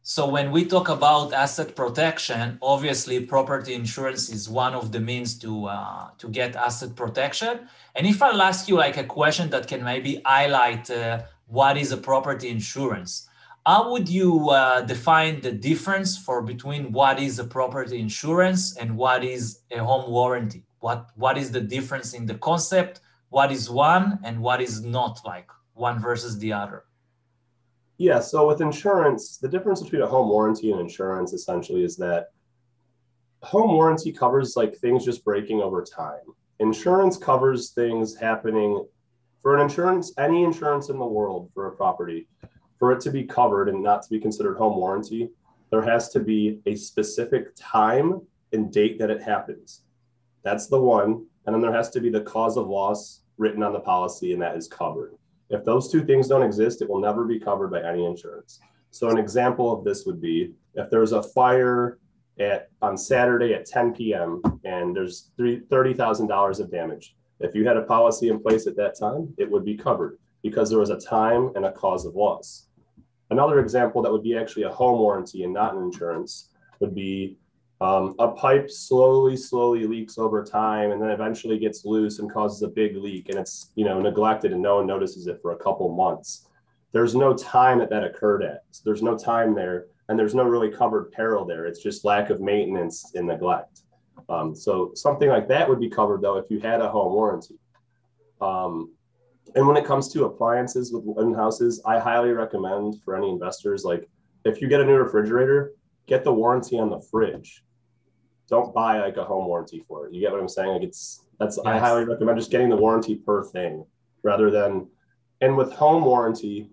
So when we talk about asset protection, obviously property insurance is one of the means to get asset protection. And if I'll ask you like a question that can maybe highlight what is a property insurance, how would you define the difference between what is a property insurance and what is a home warranty? What is the difference in the concept? What is one and what is not, like one versus the other? Yeah, so with insurance, the difference between a home warranty and insurance essentially is that home warranty covers like things just breaking over time. Insurance covers things happening for an insurance, any insurance in the world for a property. For it to be covered and not to be considered home warranty, there has to be a specific time and date that it happens. That's the one. And then there has to be the cause of loss written on the policy, and that is covered. If those two things don't exist, it will never be covered by any insurance. So an example of this would be if there's a fire on Saturday at 10 p.m. and there's $30,000 of damage. If you had a policy in place at that time, it would be covered because there was a time and a cause of loss. Another example that would be actually a home warranty and not an insurance would be a pipe slowly leaks over time and then eventually gets loose and causes a big leak, and it's neglected and no one notices it for a couple months. There's no time that occurred at. So there's no time there, and there's no really covered peril there. It's just lack of maintenance and neglect. So something like that would be covered though if you had a home warranty. And when it comes to appliances in houses, I highly recommend for any investors, like if you get a new refrigerator, get the warranty on the fridge. Don't buy like a home warranty for it. You get what I'm saying? Like yes. I highly recommend just getting the warranty per thing rather than, and with home warranty,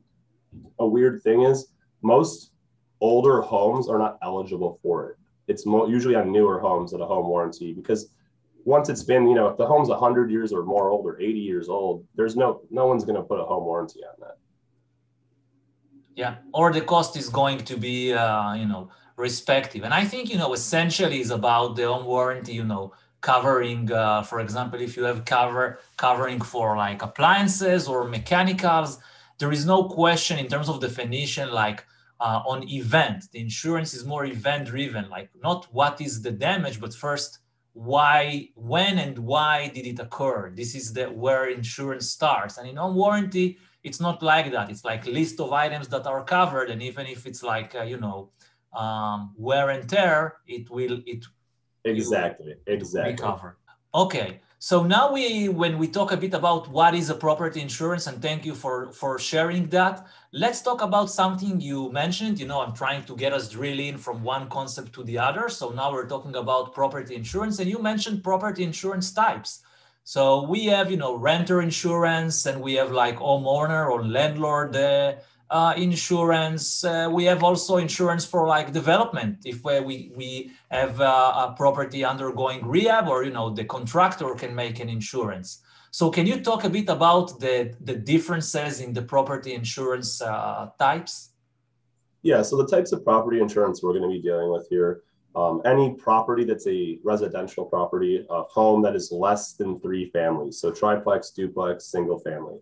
a weird thing is most older homes are not eligible for it. It's usually on newer homes that a home warranty, because once it's been, if the home's 100 years or more old or 80 years old, there's no one's going to put a home warranty on that. Yeah, or the cost is going to be, respective. And I think, essentially is about the home warranty, covering, for example, if you have covering for like appliances or mechanicals, there is no question in terms of definition, like on event, the insurance is more event driven, like not what is the damage, but first, why, when and why did it occur? This is where insurance starts. And in home warranty, it's not like that. It's like list of items that are covered. And even if it's like, wear and tear, it will exactly be covered. Okay, so now when we talk a bit about what is a property insurance, and thank you for sharing that, let's talk about something you mentioned. I'm trying to get us drill in from one concept to the other. So now we're talking about property insurance, and you mentioned property insurance types. So we have, renter insurance, and we have like homeowner or landlord insurance. We have also insurance for like development. If we have a property undergoing rehab, or, the contractor can make an insurance. So can you talk a bit about the differences in the property insurance types? Yeah, so the types of property insurance we're going to be dealing with here. Any property that's a residential property, a home that is less than 3 families, so triplex, duplex, single family.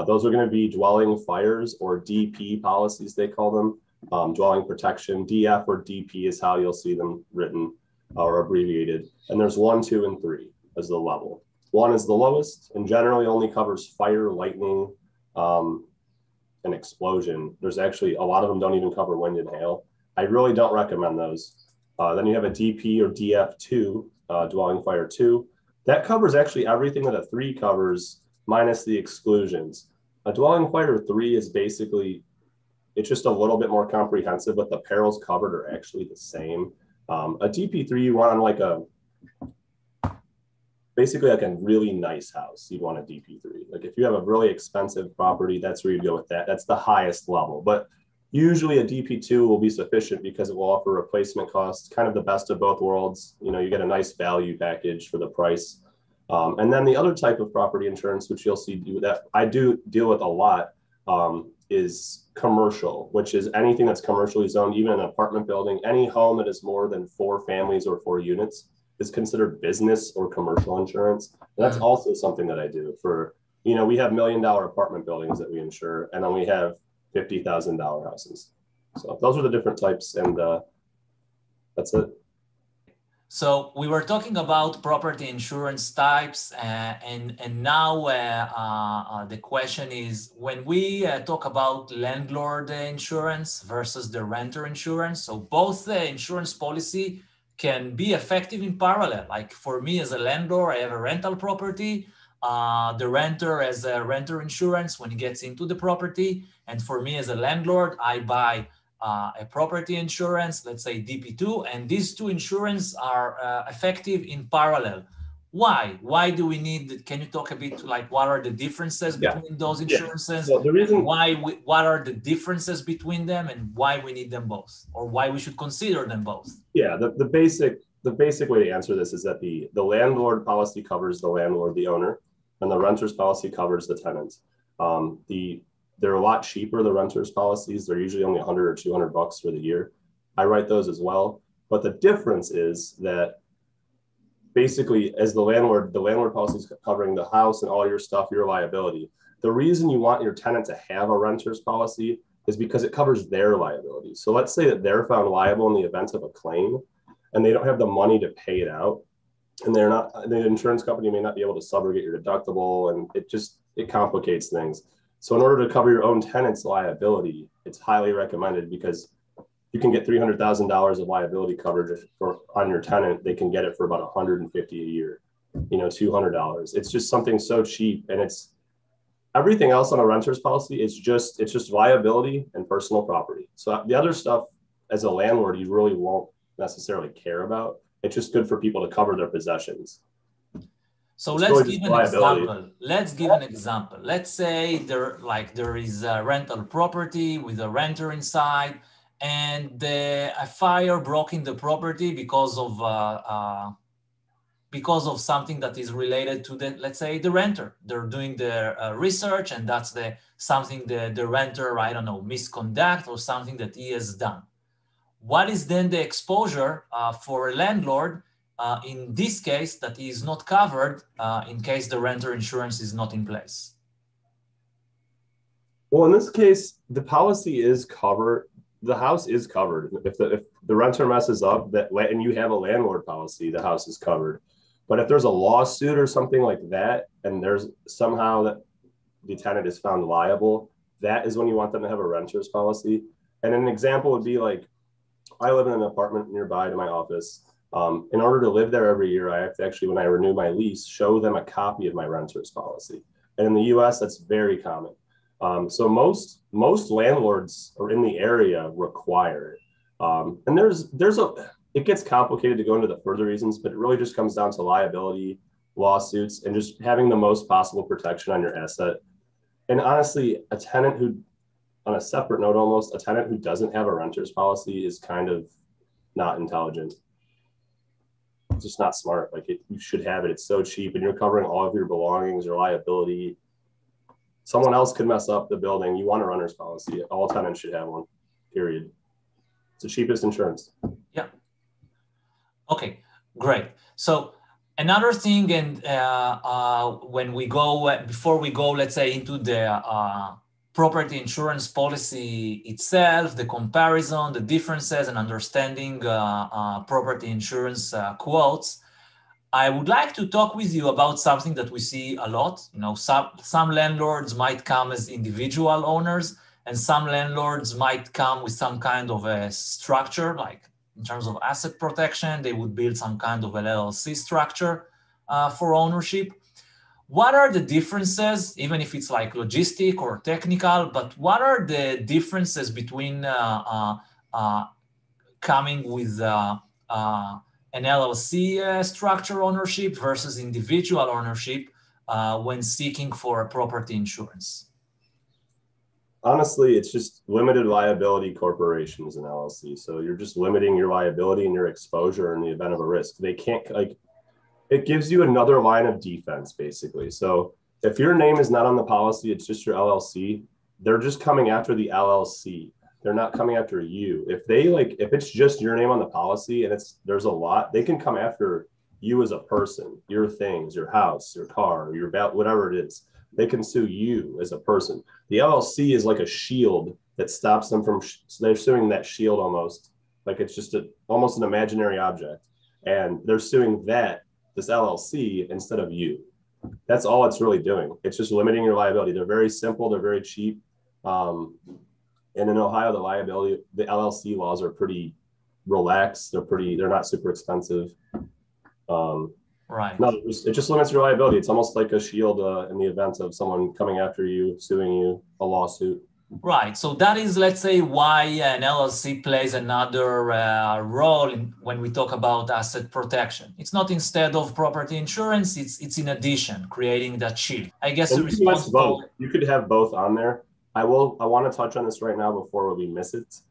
Those are going to be dwelling fires, or DP policies, they call them, dwelling protection. DF or DP is how you'll see them written or abbreviated. And there's 1, 2, and 3 as the level. 1 is the lowest and generally only covers fire, lightning, and explosion. There's actually a lot of them don't even cover wind and hail. I really don't recommend those. Then you have a DP or DF2, dwelling fire 2. That covers actually everything that a 3 covers, minus the exclusions. A dwelling fire 3 is basically, it's just a little bit more comprehensive, but the perils covered are actually the same. A DP3, you want like basically like a really nice house, you'd want a DP3. Like if you have a really expensive property, that's where you go with that. That's the highest level. But usually a DP2 will be sufficient because it will offer replacement costs, kind of the best of both worlds. You get a nice value package for the price. And then the other type of property insurance, which you'll see that I do deal with a lot, is commercial, which is anything that's commercially zoned, even an apartment building. Any home that is more than 4 families or 4 units is considered business or commercial insurance. And that's also something that I do for, we have $1 million apartment buildings that we insure, and then we have $50,000 houses. So those are the different types, and that's it. So we were talking about property insurance types, and now the question is, when we talk about landlord insurance versus the renter insurance, so both the insurance policy can be effective in parallel. Like for me as a landlord, I have a rental property, the renter has a renter insurance when he gets into the property, and for me as a landlord, I buy a property insurance, let's say DP2, and these two insurance are effective in parallel. Why? Why do we need, can you talk a bit like what are the differences between those insurances? So the reason what are the differences between them and why we need them both, or why we should consider them both? Yeah, the basic way to answer this is that the landlord policy covers the landlord, the owner, and the renter's policy covers the tenant. They're a lot cheaper, the renter's policies. They're usually only 100 or 200 bucks for the year. I write those as well. But the difference is that basically as the landlord policy is covering the house and all your stuff, your liability. The reason you want your tenant to have a renter's policy is because it covers their liability. So let's say that they're found liable in the event of a claim and they don't have the money to pay it out. And the insurance company may not be able to subrogate your deductible, and it complicates things. So in order to cover your own tenant's liability, it's highly recommended because you can get $300,000 of liability coverage on your tenant. They can get it for about $150 a year, $200. It's just something so cheap, and it's everything else on a renter's policy. It's just liability and personal property. So the other stuff as a landlord, you really won't necessarily care about. It's just good for people to cover their possessions. So let's give an example. Let's say there is a rental property with a renter inside, and a fire broke in the property because of something that is related to let's say the renter. They're doing their research, and that's something the renter, I don't know, misconduct or something that he has done. What is then the exposure for a landlord in this case that is not covered in case the renter insurance is not in place? Well, in this case, the policy is covered. The house is covered. If the renter messes up and you have a landlord policy, the house is covered. But if there's a lawsuit or something like that, and there's somehow that the tenant is found liable, that is when you want them to have a renter's policy. And an example would be like, I live in an apartment nearby to my office. In order to live there every year, I have to actually, when I renew my lease, show them a copy of my renter's policy. And in the US, that's very common. So most landlords are in the area require it. And it gets complicated to go into the further reasons, but it really just comes down to liability, lawsuits, and just having the most possible protection on your asset. And honestly, a tenant who, on a separate note almost, a tenant who doesn't have a renter's policy is kind of not intelligent. It's just not smart. Like you should have it. It's so cheap, and you're covering all of your belongings, your liability. Someone else could mess up the building. You want a renter's policy. All tenants should have one, period. It's the cheapest insurance. Yeah. Okay, great. So another thing, and when we go, before we go, let's say, into the property insurance policy itself, the comparison, the differences, and understanding property insurance quotes, I would like to talk with you about something that we see a lot. Some landlords might come as individual owners, and some landlords might come with some kind of a structure, like in terms of asset protection, they would build some kind of an LLC structure for ownership. What are the differences, even if it's like logistic or technical, but what are the differences between coming with an LLC structure ownership versus individual ownership when seeking for a property insurance? Honestly, it's just limited liability corporations and LLC. So you're just limiting your liability and your exposure in the event of a risk. They can't, it gives you another line of defense, basically. So if your name is not on the policy, it's just your LLC, they're just coming after the LLC. They're not coming after you. If it's just your name on the policy and there's a lot, they can come after you as a person, your things, your house, your car, your whatever it is. They can sue you as a person. The LLC is like a shield that stops them from, so they're suing that shield almost, like it's just almost an imaginary object. And they're suing this LLC instead of you. That's all it's really doing. It's just limiting your liability. They're very simple. They're very cheap. And in Ohio, the LLC laws are pretty relaxed. They're not super expensive. Right. No, it just limits your liability. It's almost like a shield in the event of someone coming after you, suing you, a lawsuit. Right. So that is, let's say, why an LLC plays another role when we talk about asset protection. It's not instead of property insurance. It's in addition, creating that shield. I guess you could have both on there. I want to touch on this right now before we miss it.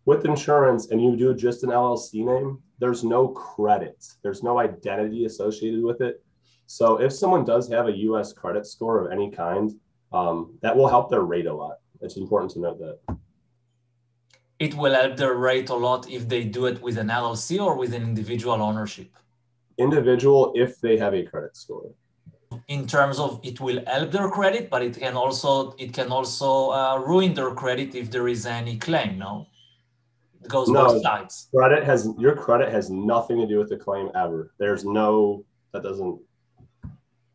With insurance, and you do just an LLC name, there's no credit. There's no identity associated with it. So if someone does have a U.S. credit score of any kind, that will help their rate a lot. It's important to note that. It will help their rate a lot if they do it with an LLC or with an individual ownership? Individual, if they have a credit score. In terms of it will help their credit, but it can also ruin their credit if there is any claim, no? It goes both sides. Your credit has nothing to do with the claim ever.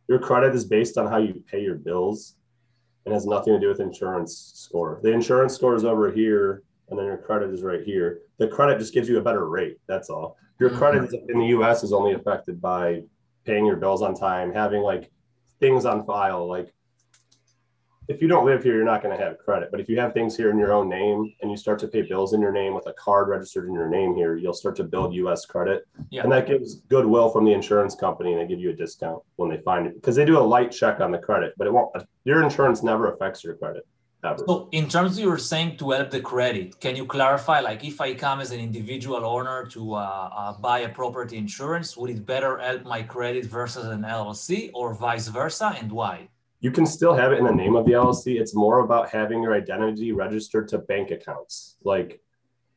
Your credit is based on how you pay your bills and has nothing to do with insurance score. The insurance score is over here, and then your credit is right here. The credit just gives you a better rate. That's all. Your credit in the U.S. is only affected by paying your bills on time, having like things on file. Like if you don't live here, you're not going to have credit. But if you have things here in your own name and you start to pay bills in your name with a card registered in your name here, you'll start to build U.S. credit. Yeah. And that gives goodwill from the insurance company, and they give you a discount when they find it, because they do a light check on the credit, but your insurance never affects your credit ever. So in terms of you're saying to help the credit, can you clarify, like if I come as an individual owner to buy a property insurance, would it better help my credit versus an LLC or vice versa, and why? You can still have it in the name of the LLC. It's more about having your identity registered to bank accounts, like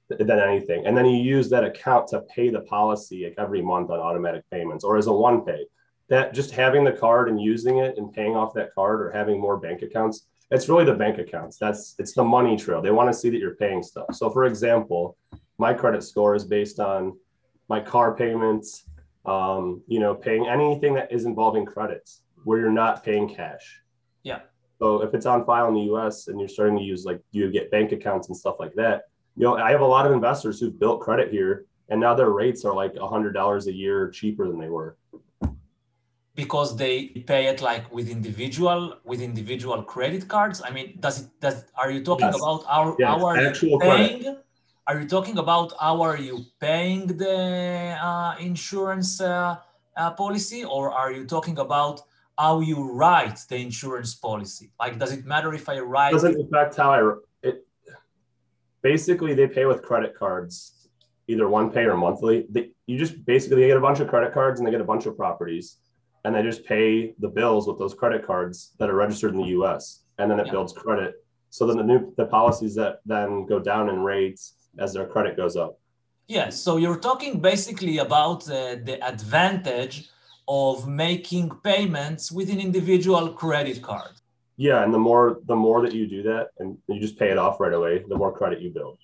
than anything. And then you use that account to pay the policy like every month on automatic payments or as a one pay. That just having the card and using it and paying off that card or having more bank accounts, it's really the bank accounts. It's the money trail. They want to see that you're paying stuff. So for example, my credit score is based on my car payments, paying anything that is involving credits, where you're not paying cash. Yeah. So if it's on file in the US and you're starting to use, like, you get bank accounts and stuff like that, I have a lot of investors who've built credit here, and now their rates are like $100 a year cheaper than they were. Because they pay it like with individual credit cards. I mean, are you talking about how are you paying? Credit. Are you talking about how are you paying the insurance policy, or are you talking about how you write the insurance policy? Like, does it matter if I write? It doesn't affect how basically they pay with credit cards, either one pay or monthly. They get a bunch of credit cards and they get a bunch of properties, and they just pay the bills with those credit cards that are registered in the US, and then it builds credit. So then the policies that then go down in rates as their credit goes up. Yes, so you're talking basically about the advantage of making payments with an individual credit card. Yeah, and the more that you do that, and you just pay it off right away, the more credit you build.